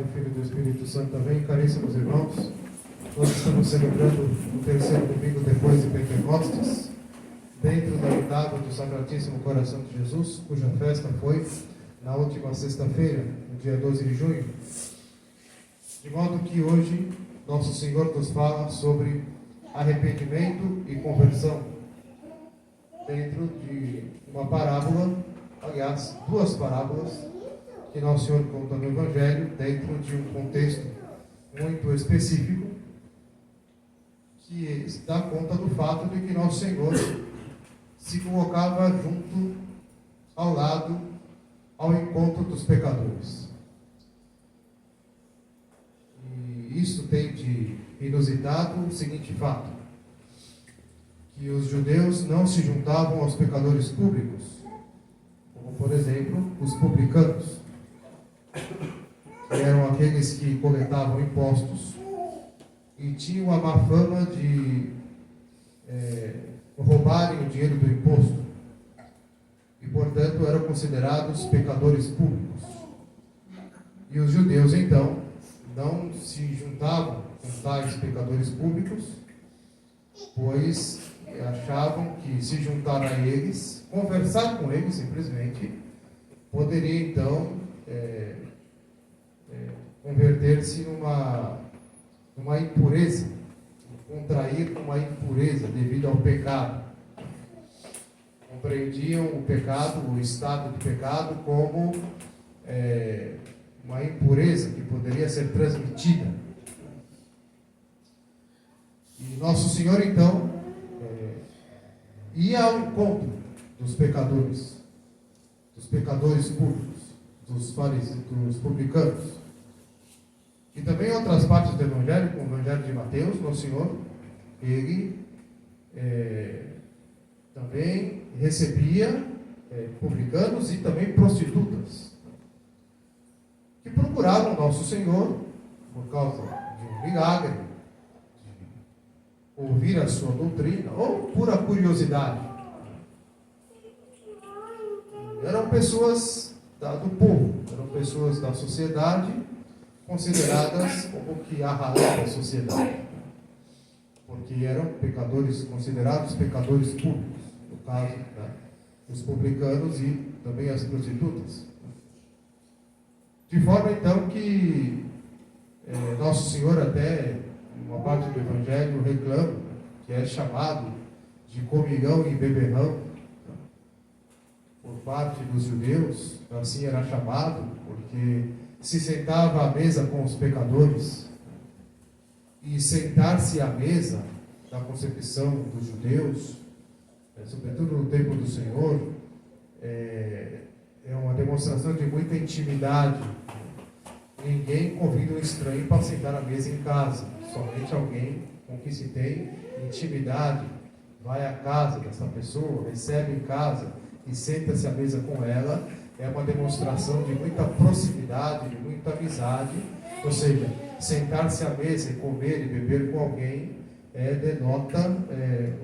do Filho e do Espírito Santo também. Caríssimos irmãos, nós estamos celebrando o terceiro domingo depois de Pentecostes, dentro da oitava do Sacratíssimo Coração de Jesus, cuja festa foi na última sexta-feira, no dia 12 de junho. De modo que hoje Nosso Senhor nos fala sobre arrependimento e conversão, dentro de uma parábola, aliás, duas parábolas, que Nosso Senhor conta no Evangelho, dentro de um contexto muito específico, que dá conta do fato de que Nosso Senhor se colocava junto, ao lado, ao encontro dos pecadores. E isso tem de inusitado o seguinte fato: que os judeus não se juntavam aos pecadores públicos, como, por exemplo, os publicanos, que eram aqueles que coletavam impostos e tinham a má fama de roubarem o dinheiro do imposto e, portanto, eram considerados pecadores públicos. E os judeus, então, não se juntavam com tais pecadores públicos, pois achavam que se juntar a eles, conversar com eles simplesmente, poderia então converter-se numa impureza, contrair uma impureza devido ao pecado. Compreendiam o pecado, o estado de pecado, como uma impureza que poderia ser transmitida. E Nosso Senhor, então, ia ao encontro dos pecadores públicos, dos fariseus, dos publicanos. E também em outras partes do Evangelho, como o Evangelho de Mateus, Nosso Senhor, ele também recebia publicanos e também prostitutas, que procuraram Nosso Senhor por causa de um milagre, de ouvir a sua doutrina, ou pura curiosidade. Eram pessoas do povo, eram pessoas da sociedade, consideradas como que a raiz da sociedade, porque eram pecadores, considerados pecadores públicos, no caso, os publicanos e também as prostitutas. De forma então que Nosso Senhor, até uma parte do Evangelho, reclama que é chamado de comilão e beberrão por parte dos judeus. Assim era chamado porque se sentava à mesa com os pecadores. E sentar-se à mesa, da concepção dos judeus, sobretudo no tempo do Senhor, é uma demonstração de muita intimidade. Ninguém convida um estranho para sentar à mesa em casa. Somente alguém com quem se tem intimidade vai à casa dessa pessoa, recebe em casa e senta-se à mesa com ela. É uma demonstração de muita proximidade, de muita amizade. Ou seja, sentar-se à mesa e comer e beber com alguém denota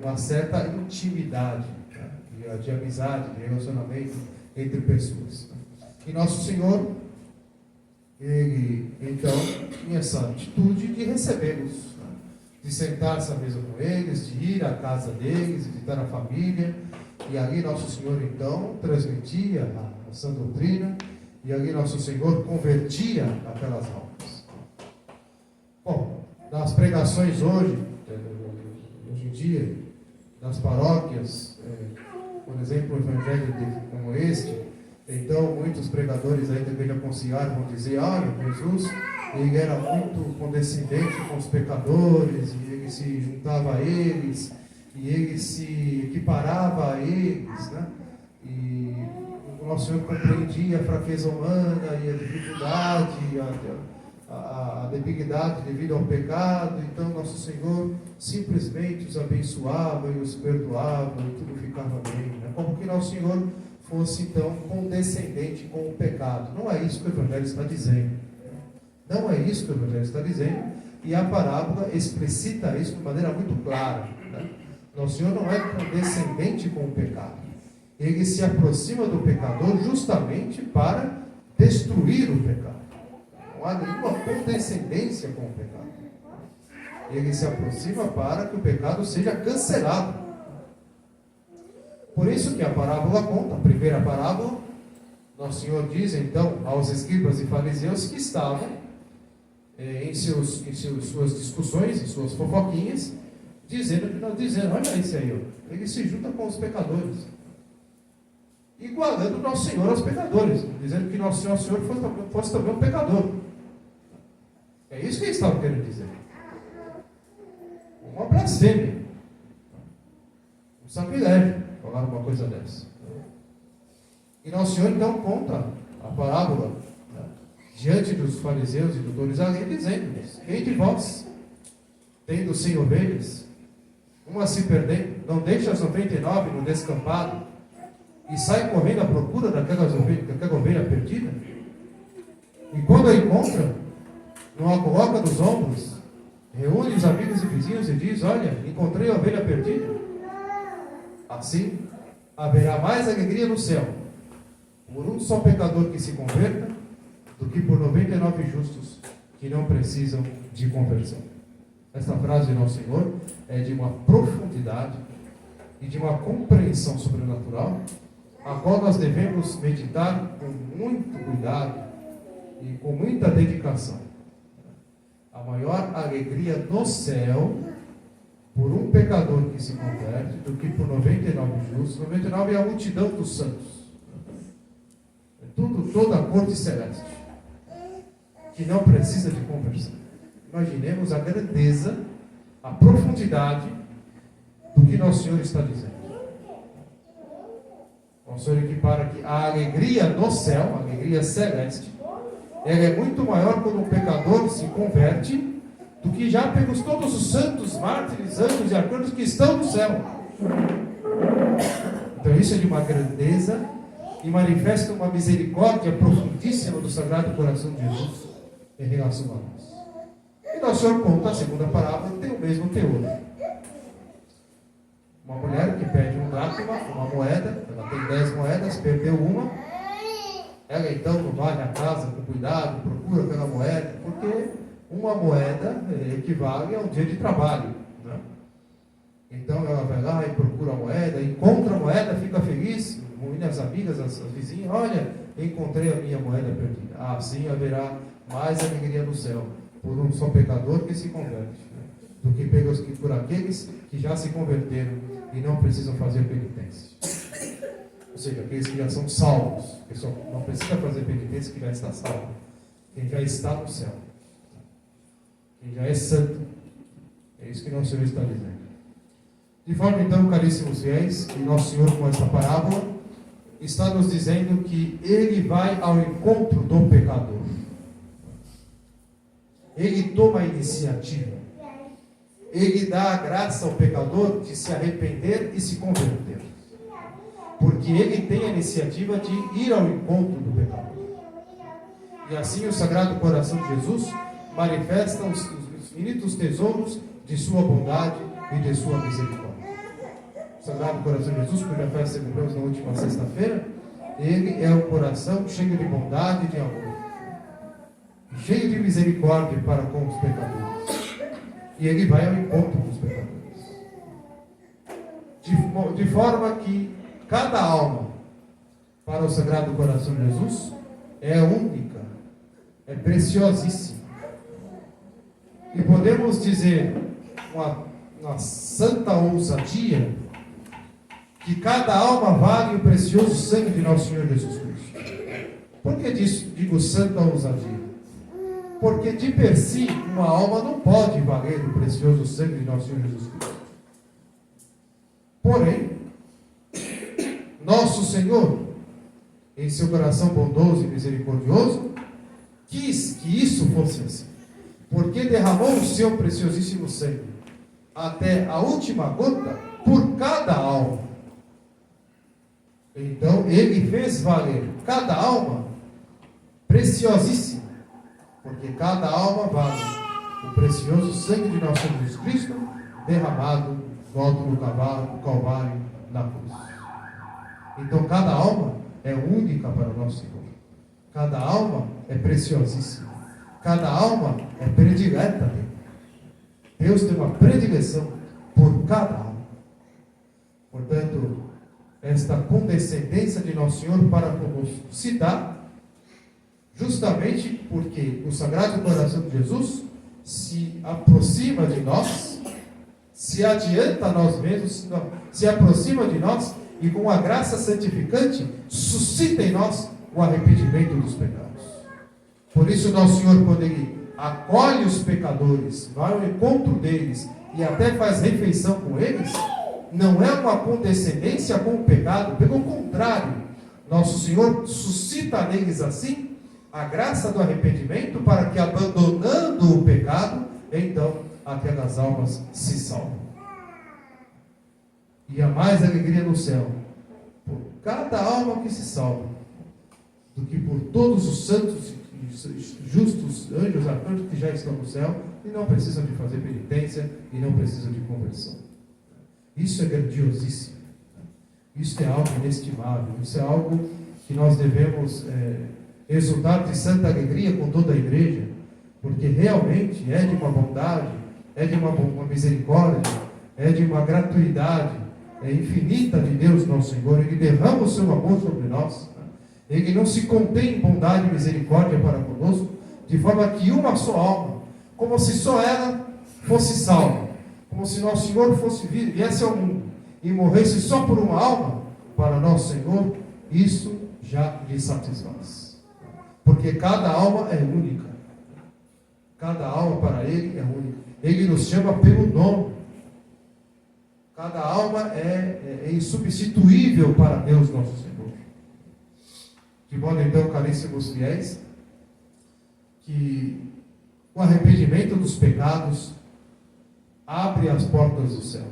uma certa intimidade, de amizade, de relacionamento entre pessoas. E Nosso Senhor, ele então tinha essa atitude de recebê-los, de sentar-se à mesa com eles, de ir à casa deles, visitar a família. E ali Nosso Senhor então transmitia a sã doutrina, e ali Nosso Senhor convertia aquelas almas. Bom, nas pregações hoje em dia, nas paróquias, por exemplo, um evangelho como este, então muitos pregadores ainda vêm aconselhar, vão dizer: Jesus, ele era muito condescendente com os pecadores, e ele se juntava a eles, e ele se equiparava a eles, né? E o Nosso Senhor compreendia a fraqueza humana e a dificuldade, a debilidade devido ao pecado. Então Nosso Senhor simplesmente os abençoava e os perdoava e tudo ficava bem, né? Como que Nosso Senhor fosse então condescendente com o pecado. Não é isso que o Evangelho está dizendo. Não é isso que o Evangelho está dizendo, e a parábola explicita isso de maneira muito clara, né? Nosso Senhor não é condescendente com o pecado. Ele se aproxima do pecador justamente para destruir o pecado. não há nenhuma condescendência com o pecado. Ele se aproxima para que o pecado seja cancelado. Por isso que a parábola conta, a primeira parábola, nosso Senhor diz então aos escribas e fariseus que estavam em suas discussões, em suas fofoquinhas, dizendo, olha isso aí, ó, ele se junta com os pecadores, igualando Nosso Senhor aos pecadores, dizendo que Nosso Senhor fosse também um pecador. É isso que eles estavam querendo dizer. Uma blasfêmia, um sacrilégio falar uma coisa dessa. E Nosso Senhor então conta a parábola diante dos fariseus e doutores ali, dizendo-lhes: quem de vós, tendo 100 ovelhas, uma se perdendo, não deixa as 99 no descampado e sai correndo à procura daquela ovelha perdida? E quando a encontra, não a coloca nos ombros, reúne os amigos e vizinhos e diz: olha, encontrei a ovelha perdida? Assim, haverá mais alegria no céu por um só pecador que se converta do que por 99 justos que não precisam de conversão. Esta frase de Nosso Senhor é de uma profundidade e de uma compreensão sobrenatural, a qual nós devemos meditar com muito cuidado e com muita dedicação. A maior alegria no céu por um pecador que se converte do que por 99 justos. 99 é a multidão dos santos. É toda a corte celeste que não precisa de conversão. Imaginemos a grandeza, a profundidade do que Nosso Senhor está dizendo. Nosso Senhor equipara que a alegria no céu, a alegria celeste, ela é muito maior quando um pecador se converte do que já pelos todos os santos, mártires, anjos e arcanjos que estão no céu. Então isso é de uma grandeza e manifesta uma misericórdia profundíssima do Sagrado Coração de Jesus em relação a nós. E Nosso Senhor conta a segunda parábola, tem o mesmo teor. Uma mulher que perde um dracma, uma moeda, ela tem 10 moedas, perdeu uma. Ela então vai à casa com cuidado, procura aquela moeda, porque uma moeda equivale a um dia de trabalho, né? Então ela vai lá e procura a moeda, encontra a moeda, fica feliz, reúne as amigas, as vizinhas: olha, encontrei a minha moeda perdida. Assim haverá mais alegria no céu por um só pecador que se converte, né? Do que por aqueles que já se converteram e não precisam fazer penitência. Ou seja, aqueles que já são salvos, que só não precisa fazer penitência, que já está salvo. Quem já está no céu, quem já é santo. É isso que Nosso Senhor está dizendo. De forma então, caríssimos fiéis, que Nosso Senhor, com esta parábola, está nos dizendo que Ele vai ao encontro do pecador. Ele toma a iniciativa. Ele dá a graça ao pecador de se arrepender e se converter. Porque Ele tem a iniciativa de ir ao encontro do pecador. E assim o Sagrado Coração de Jesus manifesta os infinitos tesouros de sua bondade e de sua misericórdia. O Sagrado Coração de Jesus, cuja festa celebramos na última sexta-feira, Ele é um coração cheio de bondade e de amor, cheio de misericórdia para com os pecadores. E Ele vai ao encontro dos pecadores. De forma que cada alma para o Sagrado Coração de Jesus é única, é preciosíssima. E podemos dizer uma santa ousadia que cada alma vale o precioso sangue de Nosso Senhor Jesus Cristo. Por que digo santa ousadia? Porque de per si uma alma não pode valer o precioso sangue de Nosso Senhor Jesus Cristo. Porém, Nosso Senhor, em seu coração bondoso e misericordioso, quis que isso fosse assim, porque derramou o seu preciosíssimo sangue até a última gota por cada alma. Então Ele fez valer cada alma preciosíssima, porque cada alma vale o precioso sangue de Nosso Senhor Jesus Cristo derramado no alto do Calvário, na cruz. Então cada alma é única para o nosso Senhor. Cada alma é preciosíssima. Cada alma é predileta dele. Deus tem uma predileção por cada alma. Portanto, esta condescendência de Nosso Senhor para conosco se dá justamente porque o Sagrado Coração de Jesus se aproxima de nós, se adianta a nós mesmos, se aproxima de nós e com a graça santificante suscita em nós o arrependimento dos pecados. Por isso Nosso Senhor, quando Ele acolhe os pecadores, vai ao encontro deles e até faz refeição com eles, não é uma condescendência com o pecado, pelo contrário, Nosso Senhor suscita neles assim a graça do arrependimento para que, abandonando o pecado, então aquelas almas se salvam. E há mais alegria no céu por cada alma que se salva do que por todos os santos e justos anjos, arcanjos que já estão no céu e não precisam de fazer penitência e não precisam de conversão. Isso é grandiosíssimo. Isso é algo inestimável. Isso é algo que nós devemos exultar de santa alegria com toda a igreja, porque realmente é de uma bondade, é de uma misericórdia, é de uma gratuidade, é infinita de Deus nosso Senhor. Ele derrama o seu amor sobre nós. Ele não se contém em bondade e misericórdia para conosco, de forma que uma só alma, como se só ela fosse salva, como se nosso Senhor viesse ao mundo e morresse só por uma alma, para nosso Senhor, isso já lhe satisfaz. Porque cada alma é única. Cada alma para Ele é única. Ele nos chama pelo nome. Cada alma é insubstituível para Deus nosso Senhor. De modo então, caríssimos fiéis, que o arrependimento dos pecados abre as portas do céu.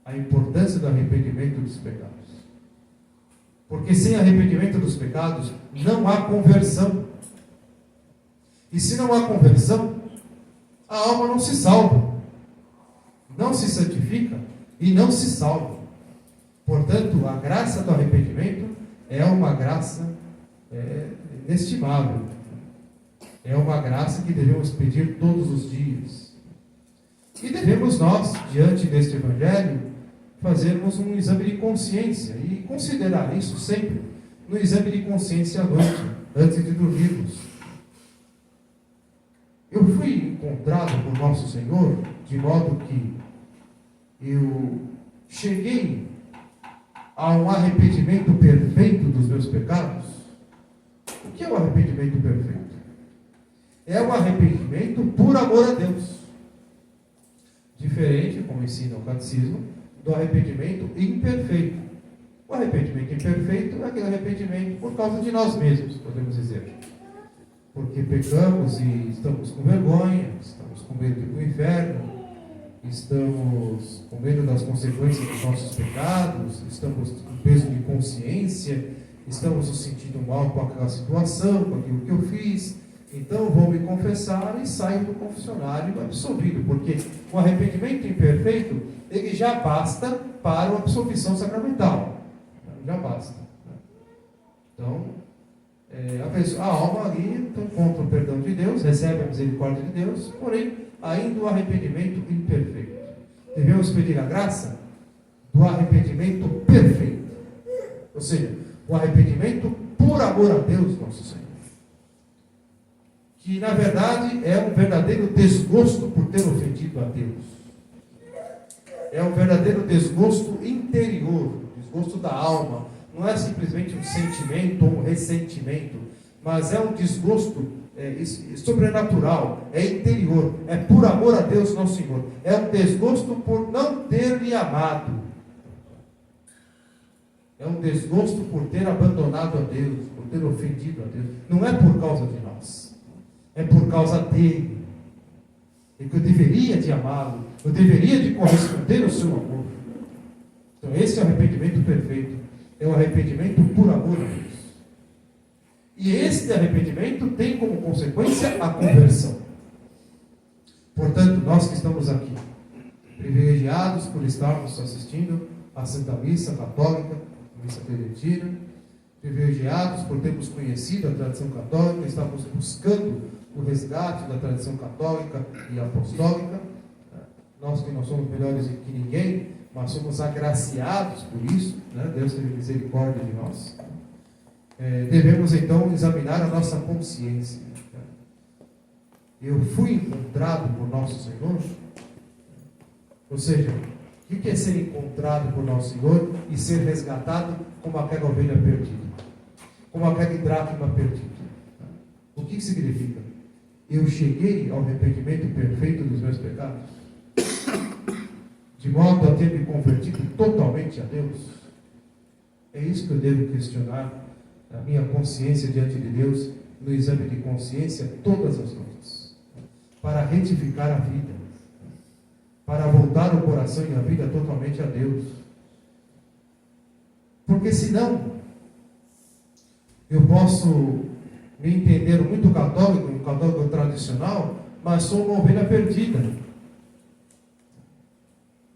A importância do arrependimento dos pecados. Porque sem arrependimento dos pecados não há conversão. E se não há conversão, a alma não se salva, não se santifica e não se salva. Portanto, a graça do arrependimento é uma graça inestimável. É uma graça que devemos pedir todos os dias. E devemos nós, diante deste Evangelho, fazermos um exame de consciência e considerar isso sempre no exame de consciência à noite, antes de dormirmos. Eu fui encontrado por Nosso Senhor de modo que eu cheguei a um arrependimento perfeito dos meus pecados. O que é o arrependimento perfeito? É o arrependimento por amor a Deus. Diferente, como ensina o catecismo, do arrependimento imperfeito. O arrependimento imperfeito é aquele arrependimento por causa de nós mesmos, podemos dizer. Porque pecamos e estamos com vergonha, estamos com medo de ir para o inferno, estamos com medo das consequências dos nossos pecados, estamos com peso de consciência, estamos nos sentindo mal com aquela situação, com aquilo que eu fiz. Então vou me confessar e saio do confessionário absolvido, porque o arrependimento imperfeito, ele já basta para a absolvição sacramental. Já basta. Então, a alma ali encontra o perdão de Deus, recebe a misericórdia de Deus, porém, ainda o arrependimento imperfeito. Devemos pedir a graça do arrependimento perfeito. Ou seja, o arrependimento por amor a Deus, nosso Senhor. Que, na verdade, é um verdadeiro desgosto por ter ofendido a Deus. É um verdadeiro desgosto interior, desgosto da alma. Não é simplesmente um sentimento ou um ressentimento, mas é um desgosto sobrenatural, é interior, é por amor a Deus nosso Senhor. É um desgosto por não ter lhe amado. É um desgosto por ter abandonado a Deus, por ter ofendido a Deus. Não é por causa de nós, é por causa dele. É que eu deveria de amá-lo, eu deveria de corresponder ao seu amor. Então esse é o arrependimento perfeito. É o arrependimento por amor a Deus. E este arrependimento tem como consequência a conversão. Portanto, nós que estamos aqui, privilegiados por estarmos assistindo à Santa Missa Católica, Missa Tridentina, privilegiados por termos conhecido a tradição católica, estamos buscando o resgate da tradição católica e apostólica. Nós que não somos melhores que ninguém, mas somos agraciados por isso, né? Deus teve misericórdia de nós. Devemos então examinar a nossa consciência. Eu fui encontrado por nosso Senhor? Ou seja, o que é ser encontrado por nosso Senhor e ser resgatado como aquela ovelha perdida? Como aquela dracma perdida? O que significa? Eu cheguei ao arrependimento perfeito dos meus pecados? De modo a ter me convertido totalmente a Deus? É isso que eu devo questionar a minha consciência diante de Deus no exame de consciência todas as noites, para retificar a vida, para voltar o coração e a vida totalmente a Deus. Porque senão eu posso me entender muito católico, um católico tradicional, mas sou uma ovelha perdida.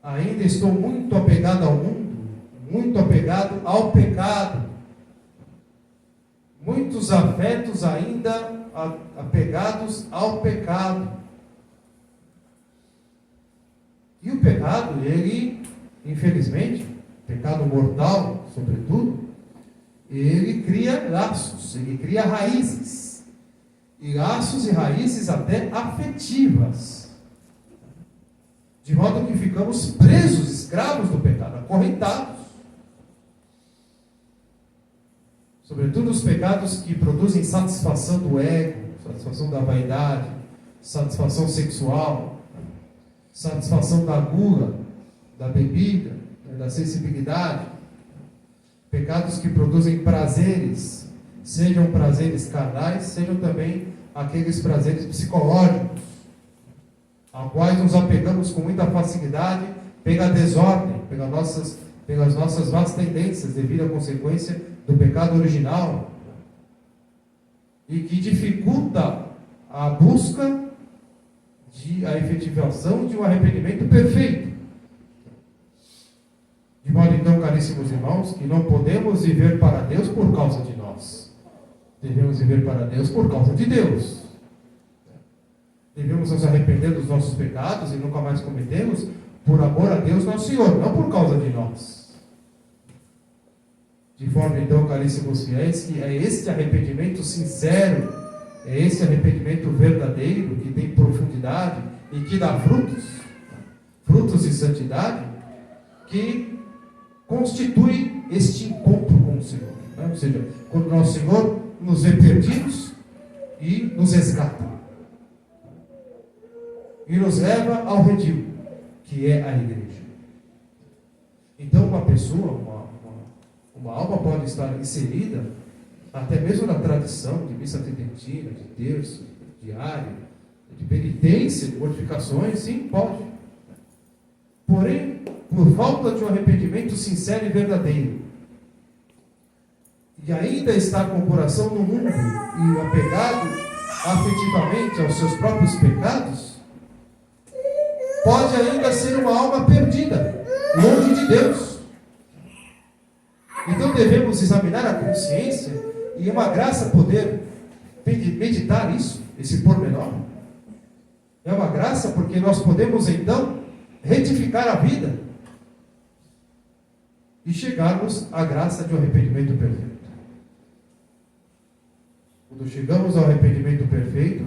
Ainda estou muito apegado ao mundo, muito apegado ao pecado. Muitos afetos ainda apegados ao pecado. E o pecado, ele, infelizmente, pecado mortal, sobretudo, ele cria laços, ele cria raízes. E laços e raízes até afetivas. De modo que ficamos presos, escravos do pecado, acorrentados. Sobretudo os pecados que produzem satisfação do ego, satisfação da vaidade, satisfação sexual, satisfação da gula, da bebida, da sensibilidade. Pecados que produzem prazeres, sejam prazeres carnais, sejam também aqueles prazeres psicológicos, a quais nos apegamos com muita facilidade pela desordem, pelas nossas más tendências, devido à consequência do pecado original, e que dificulta a busca a efetivação de um arrependimento perfeito. De modo então, caríssimos irmãos, que não podemos viver para Deus por causa de nós. Devemos viver para Deus por causa de Deus. Devemos nos arrepender dos nossos pecados e nunca mais cometemos por amor a Deus nosso Senhor, não por causa de nós. De forma então, caríssimos fiéis, que é este arrependimento sincero, é esse arrependimento verdadeiro, que tem profundidade e que dá frutos de santidade, que constitui este encontro com o Senhor. Né? Ou seja, quando o nosso Senhor nos vê perdidos e nos resgata. E nos leva ao redil, que é a igreja. Então uma pessoa, uma alma pode estar inserida até mesmo na tradição de missa tridentina, de terço, diário, de penitência, de mortificações, sim, pode. Porém, por falta de um arrependimento sincero e verdadeiro, e ainda está com o coração no mundo e apegado afetivamente aos seus próprios pecados, pode ainda ser uma alma perdida, longe de Deus. Então devemos examinar a consciência, e é uma graça poder meditar isso, esse pormenor. É uma graça porque nós podemos então retificar a vida e chegarmos à graça de um arrependimento perfeito. Quando chegamos ao arrependimento perfeito,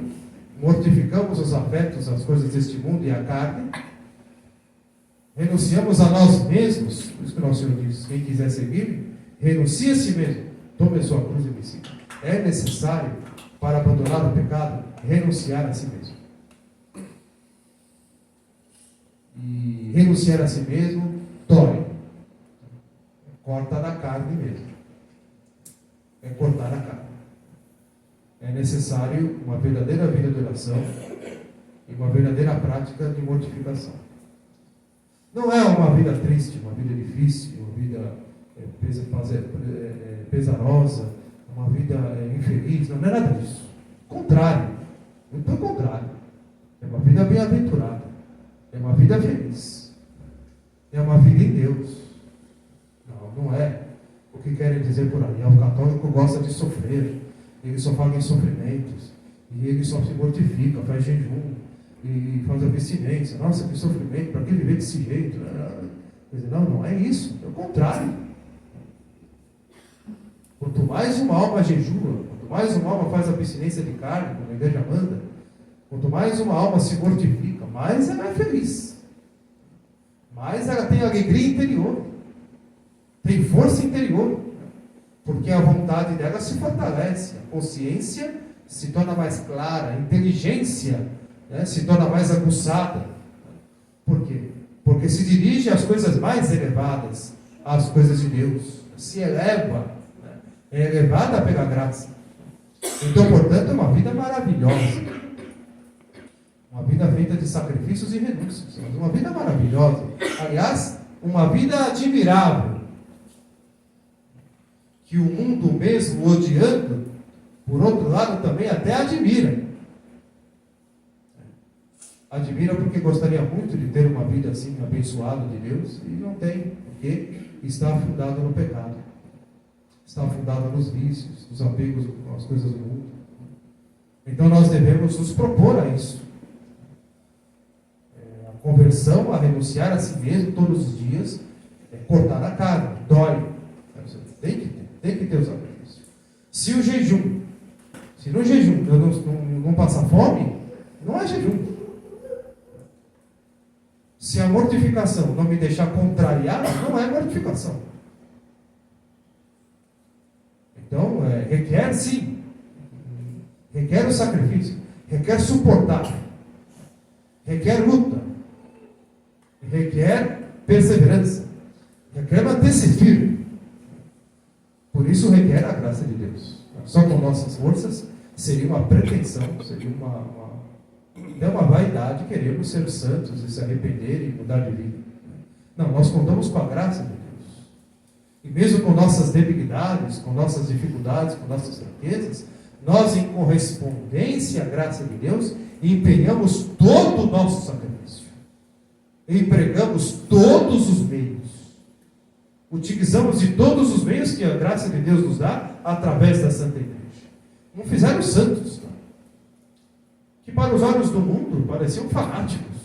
mortificamos os afetos, as coisas deste mundo e a carne, renunciamos a nós mesmos. Por isso que o nosso Senhor diz: quem quiser seguir-me, renuncie a si mesmo, tome a sua cruz e me siga. É necessário, para abandonar o pecado, renunciar a si mesmo. E renunciar a si mesmo dói. Corta na carne mesmo. É cortar na carne. É necessário uma verdadeira vida de oração e uma verdadeira prática de mortificação. Não é uma vida triste, uma vida difícil, uma vida pesarosa, uma vida infeliz, não é nada disso. Contrário, muito pelo contrário. É uma vida bem-aventurada, é uma vida feliz, é uma vida em Deus. Não é. O que querem dizer por aí? O católico gosta de sofrer, ele só fala em sofrimentos, e ele só se mortifica, faz jejum, e faz abstinência. Nossa, que sofrimento, para que viver desse jeito? Quer dizer, não é isso, é o contrário. Quanto mais uma alma jejua, quanto mais uma alma faz abstinência de carne, como a igreja manda, quanto mais uma alma se mortifica, mais ela é feliz, mais ela tem alegria interior, tem força interior, porque a vontade dela se fortalece, a consciência se torna mais clara, a inteligência, né, se torna mais aguçada. Por quê? Porque se dirige às coisas mais elevadas, às coisas de Deus, se eleva, né, é elevada pela graça. Então, portanto, é uma vida maravilhosa, uma vida feita de sacrifícios e renúncias, mas uma vida maravilhosa, aliás, uma vida admirável, que o mundo mesmo odiando, por outro lado também até admira. Admira porque gostaria muito de ter uma vida assim, abençoada de Deus, e não tem, porque está afundado no pecado, está afundado nos vícios, nos apegos às coisas do mundo. Então nós devemos nos propor a isso. A conversão, a renunciar a si mesmo todos os dias, é cortar a carne, dói. Tem que ter o sacrifício. Se no jejum eu não passar fome, não é jejum. Se a mortificação não me deixar contrariar, não é mortificação. Então, requer sim, requer o sacrifício, requer suportar, requer luta, requer perseverança, requer manter-se firme. Por isso requer a graça de Deus. Só com nossas forças seria uma pretensão, seria uma vaidade, queremos ser santos e se arrepender e mudar de vida. Não, nós contamos com a graça de Deus. E mesmo com nossas debilidades, com nossas dificuldades, com nossas fraquezas, nós, em correspondência à graça de Deus, empenhamos todo o nosso sacrifício. Empregamos todos os meios. Utilizamos de todos os meios que a graça de Deus nos dá através da Santa Igreja. Não fizeram os santos, não, que para os olhos do mundo pareciam fanáticos,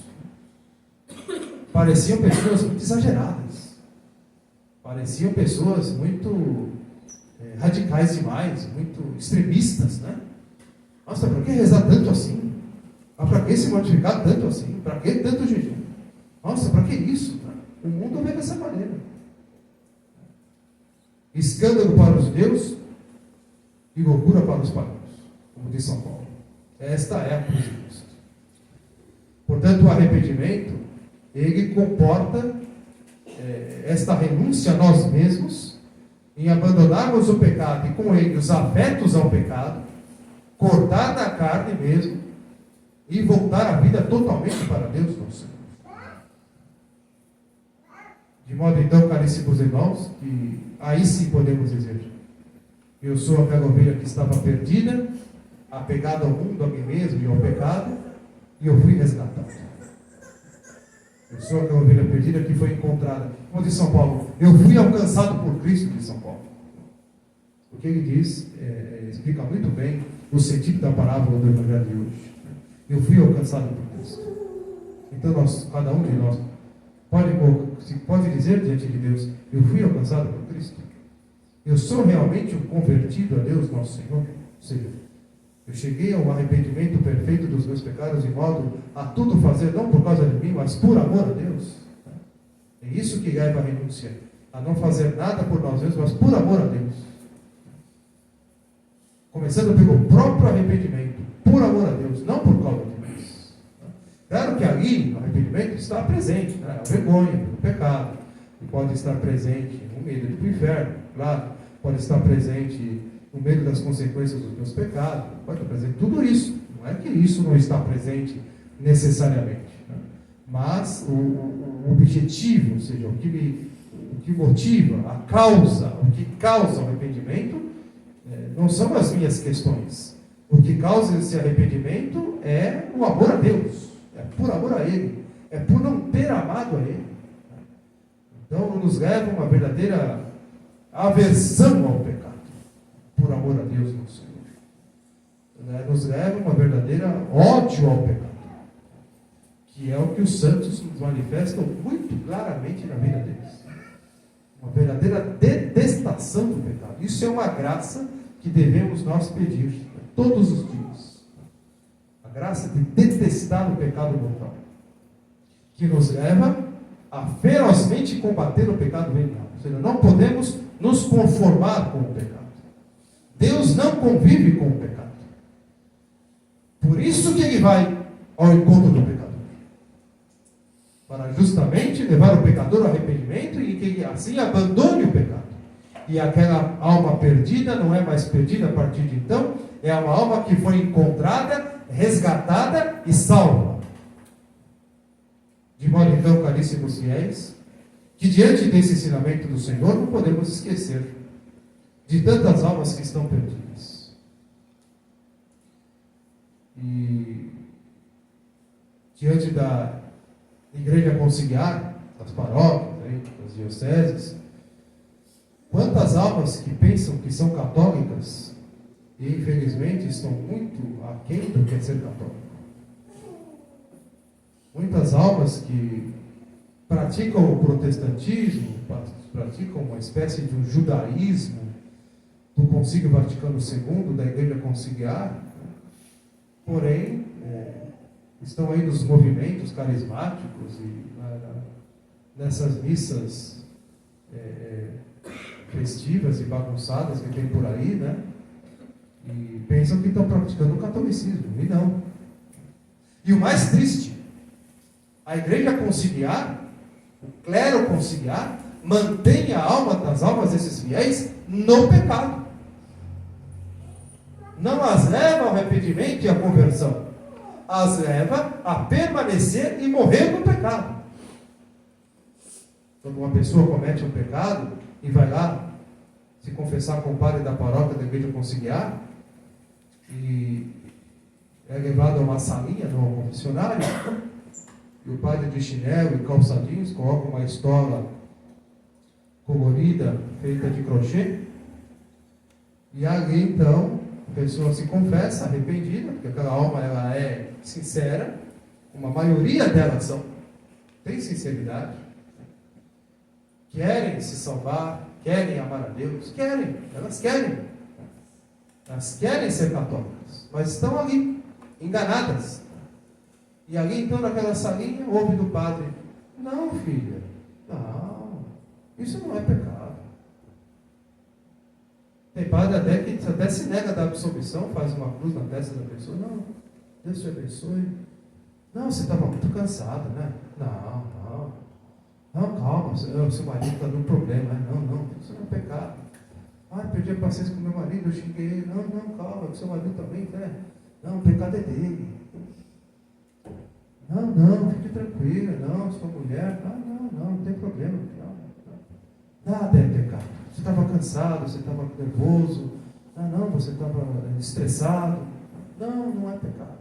pareciam pessoas muito exageradas, pareciam pessoas muito radicais demais, muito extremistas, né? Nossa, para que rezar tanto assim? Para que se mortificar tanto assim? Para que tanto jejum? Nossa, para que isso? O mundo vê dessa maneira. Escândalo para os judeus e loucura para os pagãos, como diz São Paulo. Esta é a cruz de Cristo. Portanto, o arrependimento, ele comporta esta renúncia a nós mesmos, em abandonarmos o pecado e com ele os afetos ao pecado, cortar da carne mesmo e voltar a vida totalmente para Deus, nosso Senhor. De modo então, caríssimos irmãos, que aí sim podemos dizer: eu sou aquela ovelha que estava perdida, apegada ao mundo, a mim mesmo e ao pecado, e eu fui resgatado. Eu sou aquela ovelha perdida que foi encontrada. Como diz São Paulo, eu fui alcançado por Cristo, diz São Paulo. O que ele diz explica muito bem o sentido da parábola do Evangelho de hoje. Eu fui alcançado por Cristo. Então cada um de nós pode dizer diante de Deus: eu fui alcançado por Cristo. Eu sou realmente um convertido a Deus, nosso Senhor. Ou seja, eu cheguei ao arrependimento perfeito dos meus pecados, de modo a tudo fazer, não por causa de mim, mas por amor a Deus. É isso que leva a renúncia, a não fazer nada por nós mesmos, mas por amor a Deus. Começando pelo próprio arrependimento, por amor a Deus, não por causa de nós. Claro que ali, no arrependimento, está presente, né? A vergonha pelo pecado, e pode estar presente o medo do inferno, claro, pode estar presente o medo das consequências dos meus pecados, pode estar presente tudo isso. Não é que isso não está presente necessariamente, né? Mas o objetivo, ou seja, o que motiva, a causa, o que causa o arrependimento, não são as minhas questões. O que causa esse arrependimento é o amor a Deus, é por amor a Ele, é por não ter amado a Ele. Então nos leva a uma verdadeira aversão ao pecado, por amor a Deus, meu Senhor. Nos leva a uma verdadeira ódio ao pecado, que é o que os santos nos manifestam muito claramente na vida deles. Uma verdadeira detestação do pecado. Isso é uma graça que devemos nós pedir todos os dias. A graça de detestar o pecado mortal, que nos leva a ferozmente combater o pecado venial. Ou seja, não podemos nos conformar com o pecado. Deus não convive com o pecado. Por isso que Ele vai ao encontro do pecador, para justamente levar o pecador ao arrependimento e que ele assim abandone o pecado. E aquela alma perdida não é mais perdida a partir de então, é uma alma que foi encontrada, resgatada e salva. De modo então, caríssimos fiéis, que diante desse ensinamento do Senhor não podemos esquecer de tantas almas que estão perdidas. E diante da igreja conciliar, das paróquias, das dioceses, quantas almas que pensam que são católicas e infelizmente estão muito aquém do que é ser católico. Muitas almas que praticam o protestantismo, praticam uma espécie de um judaísmo do Concílio Vaticano II, da Igreja Conciliar, porém estão aí nos movimentos carismáticos e nessas missas festivas e bagunçadas que tem por aí, né? E pensam que estão praticando o catolicismo, e não. E o mais triste, a Igreja Conciliar, o clero conciliar, mantém a alma das almas desses fiéis no pecado. Não as leva ao arrependimento e à conversão. As leva a permanecer e morrer no pecado. Quando uma pessoa comete um pecado e vai lá se confessar com o padre da paróquia da Igreja Conciliar e é levado a uma salinha no confessionário, e o padre de chinelo e calçadinhos coloca uma estola colorida feita de crochê, e ali então a pessoa se confessa arrependida, porque aquela alma ela é sincera, uma maioria delas são, tem sinceridade, querem se salvar, querem amar a Deus, elas querem ser católicas, mas estão ali, enganadas. E ali então naquela salinha, ouve do padre: não, filha, não, isso não é pecado. Tem padre até que até se nega da absolvição, faz uma cruz na testa da pessoa: não, Deus te abençoe. Não, você estava muito cansado, né? Não, calma, seu marido está dando problema. Não, isso não é pecado. Perdi a paciência com meu marido, eu xinguei ele. Não, calma, seu marido também, né? Não, o pecado é dele. Não, fique tranquila, não, sua mulher, não tem problema, não. Nada é pecado. Você estava cansado, você estava nervoso, você estava estressado. Não é pecado.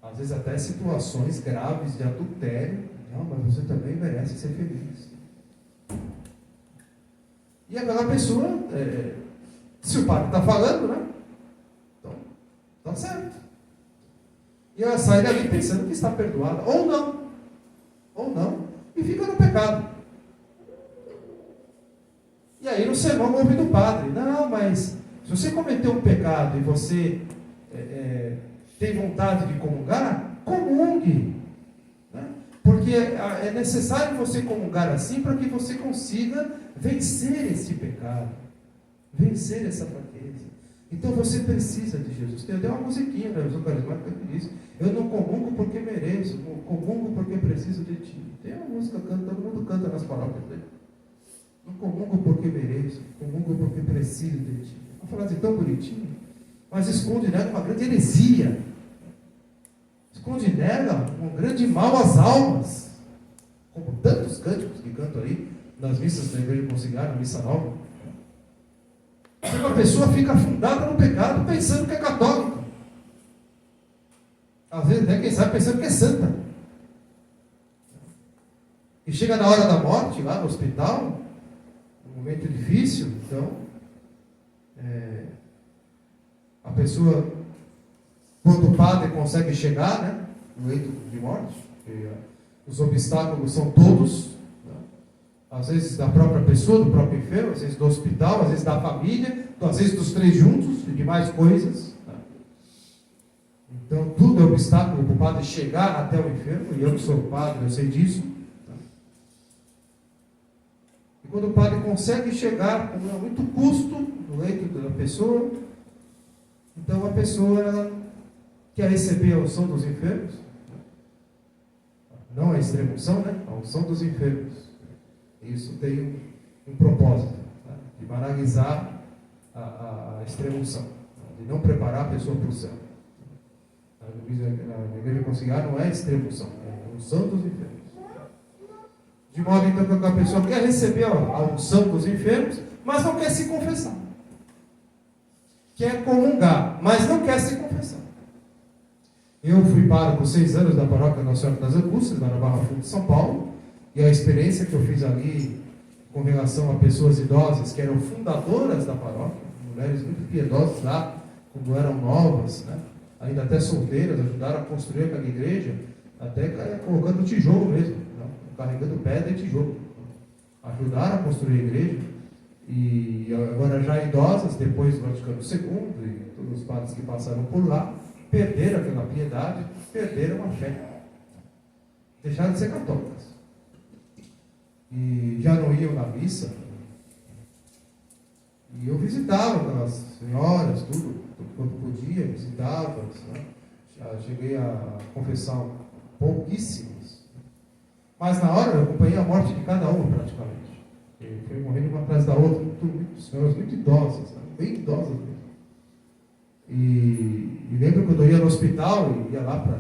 Às vezes até situações graves de adultério, mas você também merece ser feliz. E aquela pessoa, se o padre está falando, né? Então, está certo. E ela sai dali pensando que está perdoada, ou não, e fica no pecado. E aí no sermão ouve do padre: não, mas se você cometeu um pecado e você tem vontade de comungar, comungue. Né? Porque é necessário você comungar assim para que você consiga vencer esse pecado, vencer essa fraqueza. Então você precisa de Jesus. Tem até uma musiquinha da Visão Carismática que diz: eu não comungo porque mereço, comungo porque preciso de ti. Tem uma música, todo mundo canta nas paróquias dele. Não comungo porque mereço, comungo porque preciso de ti. Uma frase tão bonitinha, mas esconde nela uma grande heresia. Esconde nela um grande mal às almas. Como tantos cânticos que cantam aí nas missas da Igreja Conciliar, na missa nova. Uma pessoa fica afundada no pecado pensando que é católica. Às vezes até quem sabe pensando que é santa. E chega na hora da morte, lá no hospital, momento difícil, então, a pessoa, quando o padre consegue chegar, né, no leito de morte, os obstáculos são todos, né, às vezes da própria pessoa, do próprio enfermo, às vezes do hospital, às vezes da família, às vezes dos três juntos e de mais coisas. Né. Então, tudo é obstáculo para o padre chegar até o enfermo, e eu que sou padre, eu sei disso. Quando o padre consegue chegar com muito custo no leito da pessoa, então a pessoa ela quer receber a unção dos enfermos, não a extrema-unção, né? A unção dos enfermos. Isso tem um propósito, né? De banalizar a extrema-unção, de não preparar a pessoa para o céu. Na igreja conciliar não é extrema-unção, é a unção dos enfermos. De modo então que a pessoa quer receber a unção dos enfermos, mas não quer se confessar. Quer comungar, mas não quer se confessar. Eu fui pároco 6 anos da paróquia Nossa Senhora das Angústias, lá na Barra Funda de São Paulo, e a experiência que eu fiz ali com relação a pessoas idosas que eram fundadoras da paróquia, mulheres muito piedosas lá, quando eram novas, né? Ainda até solteiras, ajudaram a construir aquela igreja, até colocando tijolo mesmo, carregando pedra e tijolo. Ajudaram a construir a igreja, e agora já idosas, depois do Vaticano II, e todos os padres que passaram por lá, perderam aquela piedade, perderam a fé. Deixaram de ser católicas. E já não iam na missa. E eu visitava aquelas senhoras, tudo quando podia, visitava. Né? Já cheguei a confessar pouquíssimas. Mas na hora eu acompanhei a morte de cada uma praticamente. E foi morrendo uma atrás da outra, senhoras muito idosas, né? Bem idosas mesmo. E lembro quando eu ia no hospital e ia lá para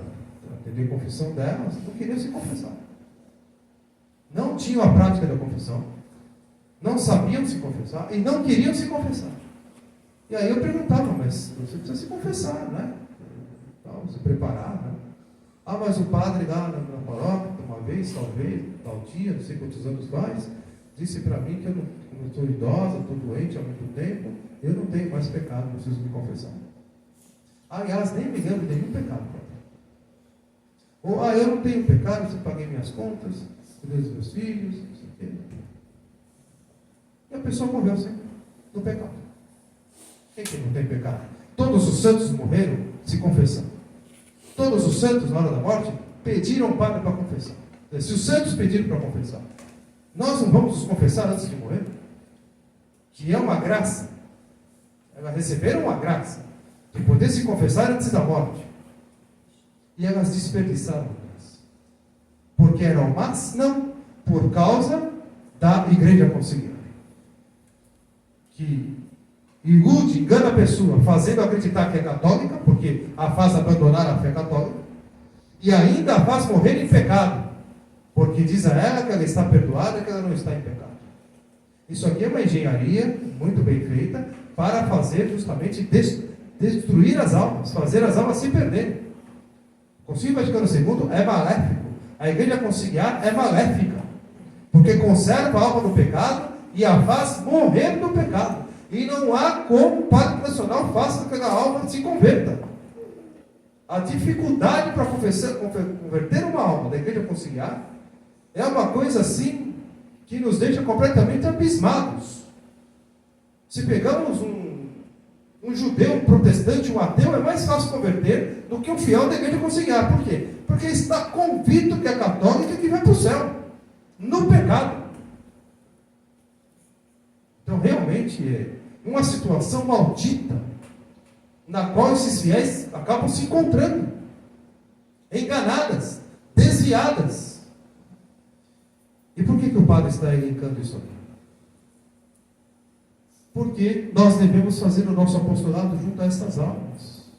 atender a confissão delas, não queriam se confessar. Não tinham a prática da confissão, não sabiam se confessar e não queriam se confessar. E aí eu perguntava, mas você precisa se confessar, né? Então, se preparar, né? Ah, mas o padre lá na paróquia, uma vez, talvez, tal dia, não sei quantos anos faz, disse para mim que eu estou idosa, estou doente há muito tempo, eu não tenho mais pecado, não preciso me confessar. Aliás, nem me lembro de nenhum pecado. Ou, eu não tenho pecado, eu paguei minhas contas, cuidei dos meus filhos, não sei o quê. E a pessoa morreu sempre no pecado. Quem que não tem pecado? Todos os santos morreram se confessando. Todos os santos, na hora da morte, pediram ao padre para confessar. Se os santos pediram para confessar, nós não vamos nos confessar antes de morrer? Que é uma graça. Elas receberam uma graça de poder se confessar antes da morte. E elas desperdiçaram a graça. Porque eram más? Não. Por causa da igreja conciliar. Que ilude, engana a pessoa, fazendo acreditar que é católica, porque a faz abandonar a fé católica, e ainda a faz morrer em pecado, porque diz a ela que ela está perdoada e que ela não está em pecado. Isso aqui é uma engenharia muito bem feita para fazer justamente destruir as almas, fazer as almas se perderem. O Concílio Vaticano II é maléfico, a igreja conciliar é maléfica, porque conserva a alma no pecado e a faz morrer no pecado. E não há como o padre nacional faça que aquela alma se converta. A dificuldade para converter uma alma da igreja conciliar é uma coisa assim que nos deixa completamente abismados. Se pegamos um judeu, um protestante, um ateu, é mais fácil converter do que um fiel da igreja conciliar. Por quê? Porque está convicto que é católica e que vai para o céu, no pecado. Então realmente é uma situação maldita, na qual esses fiéis acabam se encontrando, enganadas, desviadas. E por que o padre está elencando isso aqui? Porque nós devemos fazer o nosso apostolado junto a estas almas.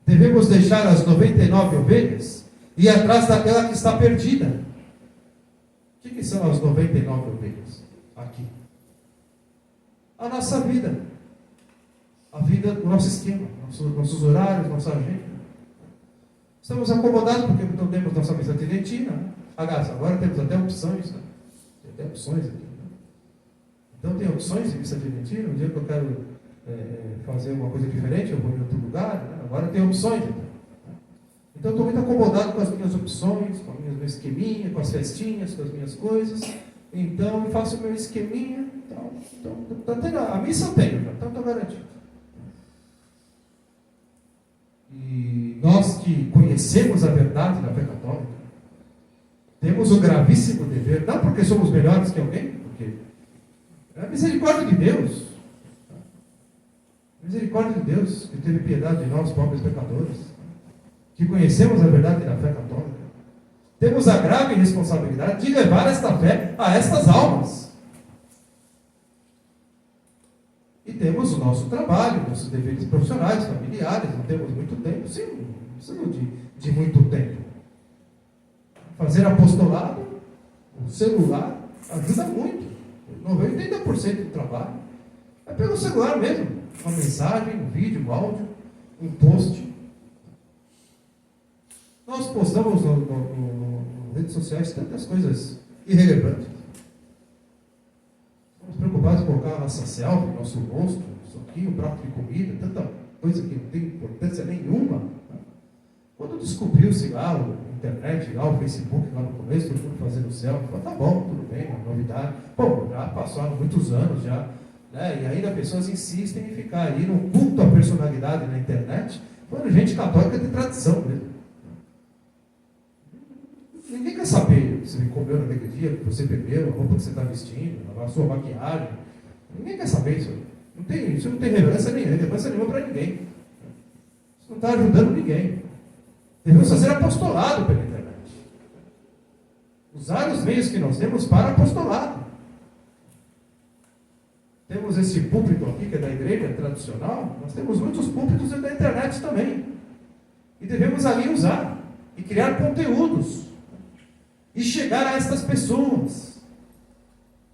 Devemos deixar as 99 ovelhas e ir atrás daquela que está perdida. O que são as 99 ovelhas aqui? A nossa vida, a vida do nosso esquema, nossos horários, nossa agenda. Estamos acomodados porque não temos nossa missa tridentina. Aliás, agora temos até opções, né? Tem até opções aqui. Né? Então tem opções de missa tridentina. Um dia que eu quero fazer uma coisa diferente, eu vou em outro lugar, né? Agora tem opções. Então estou muito acomodado com as minhas opções, com o meu esqueminha, com as festinhas, com as minhas coisas. Então eu faço o meu esqueminha. A missa eu tenho, então estou garantido. E nós que conhecemos a verdade da fé católica, temos o gravíssimo dever, não porque somos melhores que alguém, porque é a misericórdia de Deus. A misericórdia de Deus, que teve piedade de nós, pobres pecadores, que conhecemos a verdade da fé católica. Temos a grave responsabilidade de levar esta fé a estas almas. E temos o nosso trabalho, nossos deveres profissionais, familiares, não temos muito tempo, sim, não precisamos de muito tempo. Fazer apostolado, o celular, ajuda muito. 80% do trabalho é pelo celular mesmo. Uma mensagem, um vídeo, um áudio, um post. Nós postamos nas redes sociais tantas coisas irrelevantes. Estamos preocupados em colocar a nossa selfie, nosso rosto, isso aqui, um prato de comida, tanta coisa que não tem importância nenhuma. Quando descobriu-se lá a internet, lá o Facebook, lá no começo, todo mundo fazendo selfie, falou, tá bom, tudo bem, uma novidade. Bom, já passaram muitos anos já, né? E ainda pessoas insistem em ficar aí no culto à personalidade na internet, quando gente católica de tradição mesmo. Ninguém quer saber se você comeu naquele dia, que você bebeu, a roupa que você está vestindo, a sua maquiagem. Ninguém quer saber isso. Isso não tem relevância nenhuma para ninguém. Isso não está ajudando ninguém. Devemos fazer apostolado pela internet. Usar os meios que nós temos para apostolado. Temos esse púlpito aqui, que é da igreja tradicional. Nós temos muitos púlpitos da internet também. E devemos ali usar. E criar conteúdos. E chegar a estas pessoas.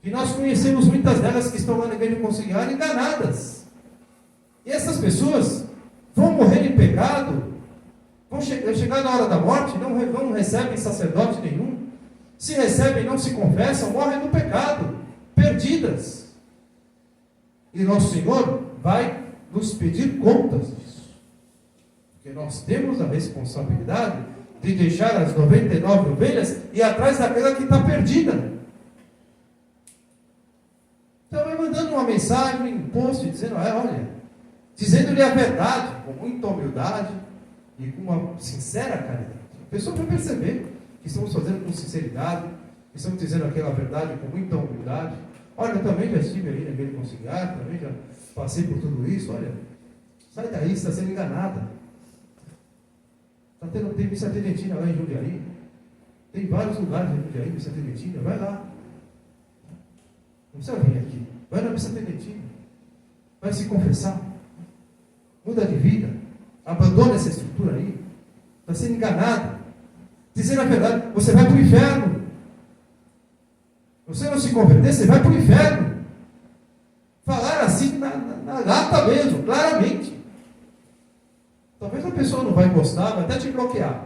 E nós conhecemos muitas delas que estão lá na igreja conciliar enganadas. E essas pessoas vão morrer em pecado. Vão chegar na hora da morte, não recebem sacerdote nenhum. Se recebem, não se confessam, morrem no pecado, perdidas. E nosso Senhor vai nos pedir contas disso. Porque nós temos a responsabilidade de deixar as 99 ovelhas e ir atrás daquela que está perdida. Então vai mandando uma mensagem, um post, dizendo, olha, dizendo-lhe a verdade, com muita humildade, e com uma sincera caridade. A pessoa vai perceber que estamos fazendo com sinceridade, que estamos dizendo aquela verdade com muita humildade. Olha, eu também já estive aí na igreja conciliar, também já passei por tudo isso. Olha, sai daí, você está sendo enganada. Tem missa tridentina lá em Jundiaí. Tem vários lugares em Jundiaí, missa tridentina. Vai lá. Não precisa vir aqui. Vai na missa tridentina. Vai se confessar. Muda de vida. Abandona essa estrutura aí. Está sendo enganado. Dizendo a verdade, você vai para o inferno. Você não se converter, você vai para o inferno. Falar assim na lata mesmo, claramente. Talvez a pessoa não vai gostar, vai até te bloquear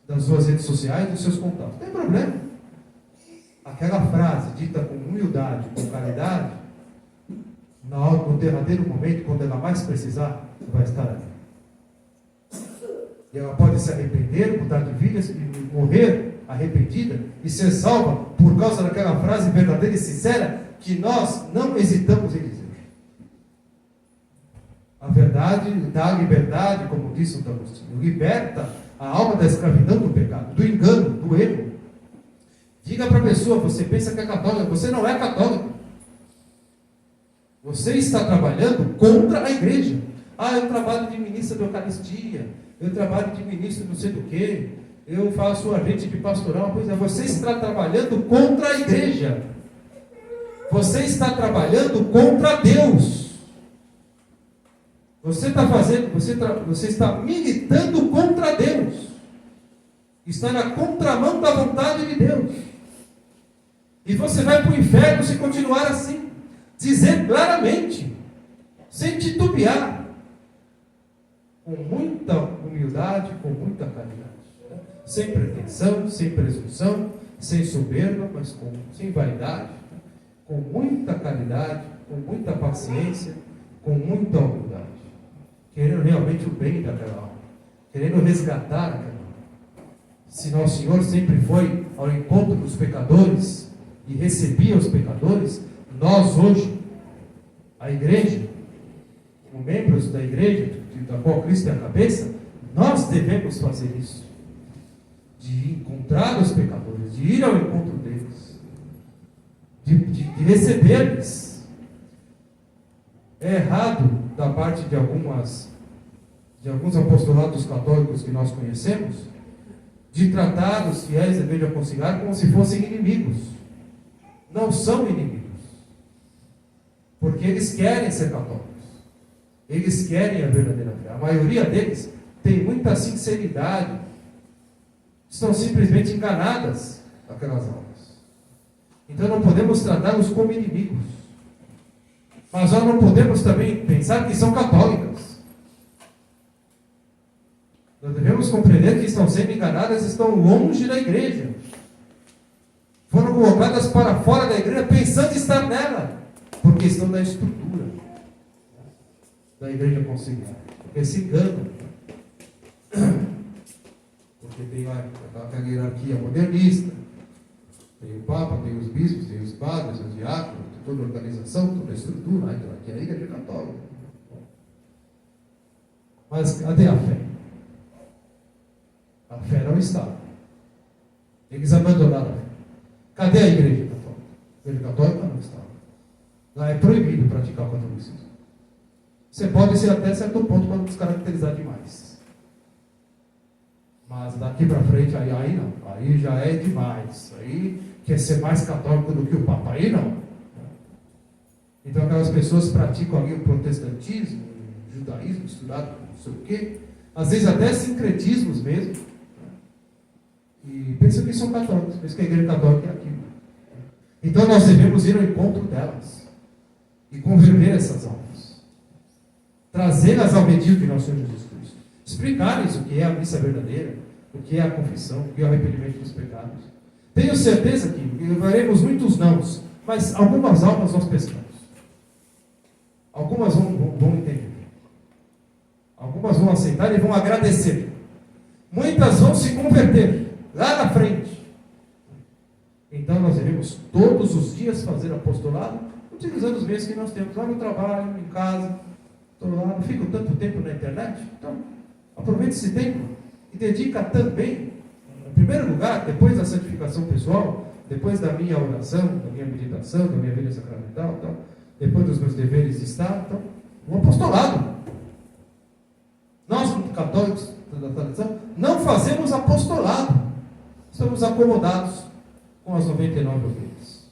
das suas redes sociais, dos seus contatos. Não tem problema. Aquela frase dita com humildade, com caridade, no derradeiro momento, quando ela mais precisar, vai estar ali. E ela pode se arrepender, mudar de vida e morrer arrependida e ser salva por causa daquela frase verdadeira e sincera que nós não hesitamos em dizer. A verdade dá liberdade, como disse Santo Agostinho, liberta a alma da escravidão do pecado, do engano, do erro. Diga para a pessoa, você pensa que é católica, você não é católico. Você está trabalhando contra a igreja. Eu trabalho de ministro da Eucaristia, eu trabalho de ministro não sei do que, eu faço agente de pastoral, pois é, você está trabalhando contra a igreja. Você está trabalhando contra Deus. Você está militando contra Deus. Está na contramão da vontade de Deus. E você vai para o inferno se continuar assim. Dizer claramente, sem titubear, com muita humildade, com muita caridade, sem pretensão, sem presunção, sem soberba, mas sem vaidade, com muita caridade, com muita paciência, com muita humildade, querendo realmente o bem daquela alma, querendo resgatar aquela alma. Se Nosso Senhor sempre foi ao encontro dos pecadores e recebia os pecadores, nós hoje, a igreja, como membros da igreja, da qual Cristo é a cabeça, nós devemos fazer isso, de encontrar os pecadores, de ir ao encontro deles, de receber-lhes. É errado da parte de alguns apostolados católicos que nós conhecemos, de tratar os fiéis da igreja aconselhar como se fossem inimigos. Não são inimigos, porque eles querem ser católicos, eles querem a verdadeira fé. A maioria deles tem muita sinceridade, estão simplesmente enganadas aquelas almas. Então não podemos tratá-los como inimigos, mas nós não podemos também pensar que são católicas. Nós devemos compreender que estão sendo enganadas, estão longe da igreja, foram colocadas para fora da igreja pensando em estar nela, porque estão na estrutura da igreja conciliar, porque se enganam, porque tem aquela hierarquia modernista, tem o Papa, tem os bispos, tem os padres, os diáconos, tem toda a organização, toda a estrutura, então aqui é a igreja católica. Mas cadê a fé? A fé não estava. Eles abandonaram a fé. Cadê a igreja católica? A igreja católica não estava. Lá é proibido praticar o catolicismo. Você pode ser até certo ponto para não descaracterizar demais. Mas daqui para frente, aí não. Aí já é demais. Aí quer ser mais católico do que o Papa. Aí não. Então aquelas pessoas praticam ali o protestantismo, o judaísmo, misturado com não sei o quê. Às vezes até sincretismos mesmo. E pensam que são católicos. Pensam que a igreja católica é aquilo. Então nós devemos ir ao encontro delas. E converter essas almas. Trazê-las ao redil de nosso Senhor Jesus Cristo. Explicar-lhes o que é a missa verdadeira, o que é a confissão, o que é o arrependimento dos pecados. Tenho certeza que levaremos muitos nãos, mas algumas almas nós pescamos. Algumas vão entender. Algumas vão aceitar e vão agradecer. Muitas vão se converter lá na frente. Então nós devemos todos os dias fazer apostolado, utilizando os meios que nós temos lá no trabalho, em casa. Estou lá, não fico tanto tempo na internet, então aproveite esse tempo e dedica também, em primeiro lugar, depois da santificação pessoal, depois da minha oração, da minha meditação, da minha vida sacramental, então, depois dos meus deveres de Estado, então, um apostolado. Nós, católicos da tradição, não fazemos apostolado, estamos acomodados com as 99 ovelhas.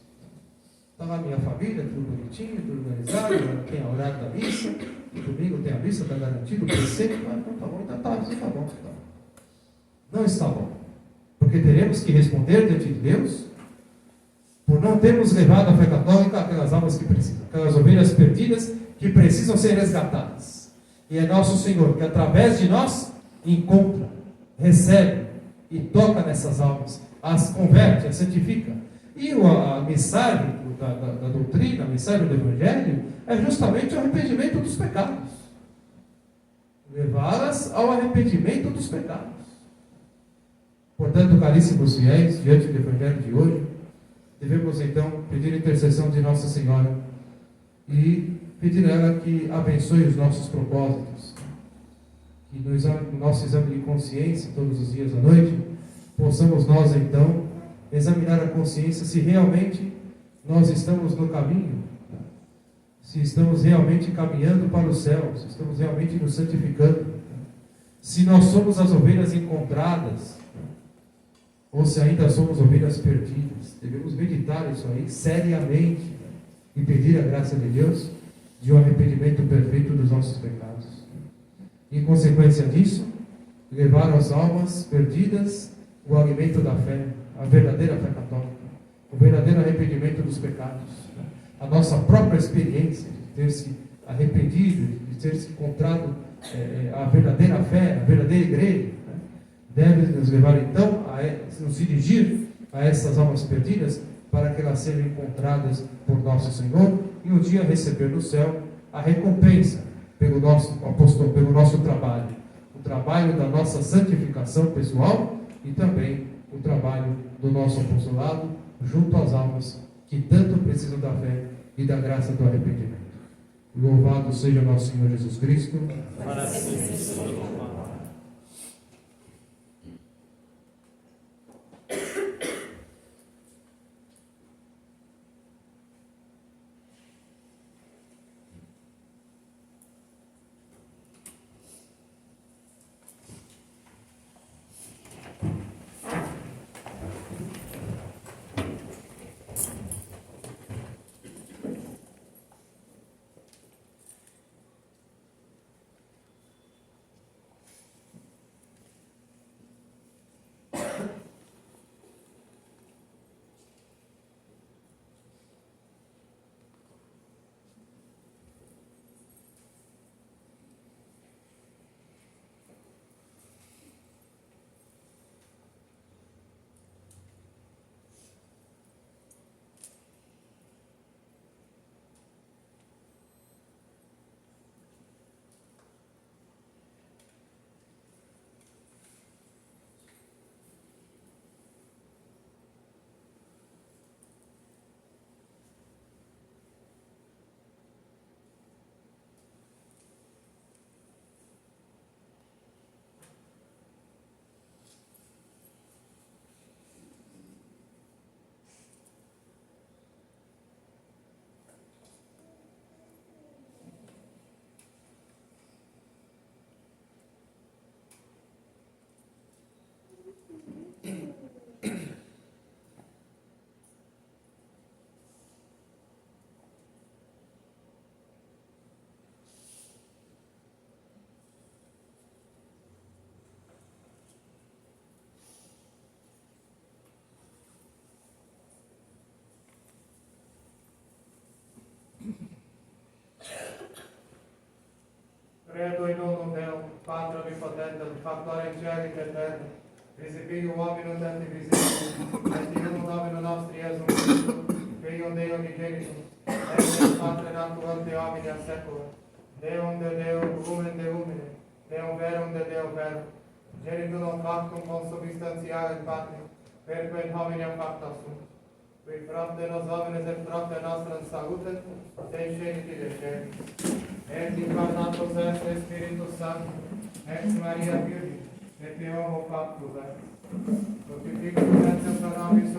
Está lá minha família, tudo bonitinho, tudo organizado, tem a horário da missa, domingo tem a missa, está garantido, preceito, então tá bom, então tá bom. Não está bom. Porque teremos que responder diante de Deus por não termos levado a fé católica àquelas almas que precisam, aquelas ovelhas perdidas que precisam ser resgatadas. E é nosso Senhor que através de nós encontra, recebe e toca nessas almas, as converte, as santifica. E a mensagem da doutrina, a mensagem do Evangelho, é justamente o arrependimento dos pecados. Levá-las ao arrependimento dos pecados. Portanto, caríssimos fiéis, diante do Evangelho de hoje, devemos então pedir a intercessão de Nossa Senhora e pedir a ela que abençoe os nossos propósitos. Que no nosso exame de consciência, todos os dias à noite, possamos nós então examinar a consciência se realmente nós estamos no caminho, se estamos realmente caminhando para o céu, se estamos realmente nos santificando, se nós somos as ovelhas encontradas, ou se ainda somos ovelhas perdidas. Devemos meditar isso aí seriamente e pedir a graça de Deus de um arrependimento perfeito dos nossos pecados. Em consequência disso, levar às almas perdidas o alimento da fé, a verdadeira fé católica, o verdadeiro arrependimento dos pecados, a nossa própria experiência de ter se arrependido, de ter se encontrado a verdadeira fé, a verdadeira igreja, deve nos levar então a nos dirigir a essas almas perdidas para que elas sejam encontradas por nosso Senhor e um dia receber no céu a recompensa pelo nosso trabalho, o trabalho da nossa santificação pessoal e também o trabalho do nosso apostolado junto às almas que tanto precisam da fé e da graça do arrependimento. Louvado seja nosso Senhor Jesus Cristo. Para sempre seja louvado. Credo in uno Deo, Padre onnipotente, fattore in cieli e terra, visibilio hominum et invisibile, et in uno Domino nostri Iesum Christum, Figlium Deo unigenitum, et Patre natum de homini a secula, Deum de Deo, lumen de lumine, Deum verum de Deo verum, genitum factum consubstantialem Patrim, perque in hominem facta sunt, qui fronte nos homines et fronte nostram salutem, descenit de celis. Et incarnatus est Spiritus Sanctus, ex Maria Virgin, et homo factus est. Fortificus et nobis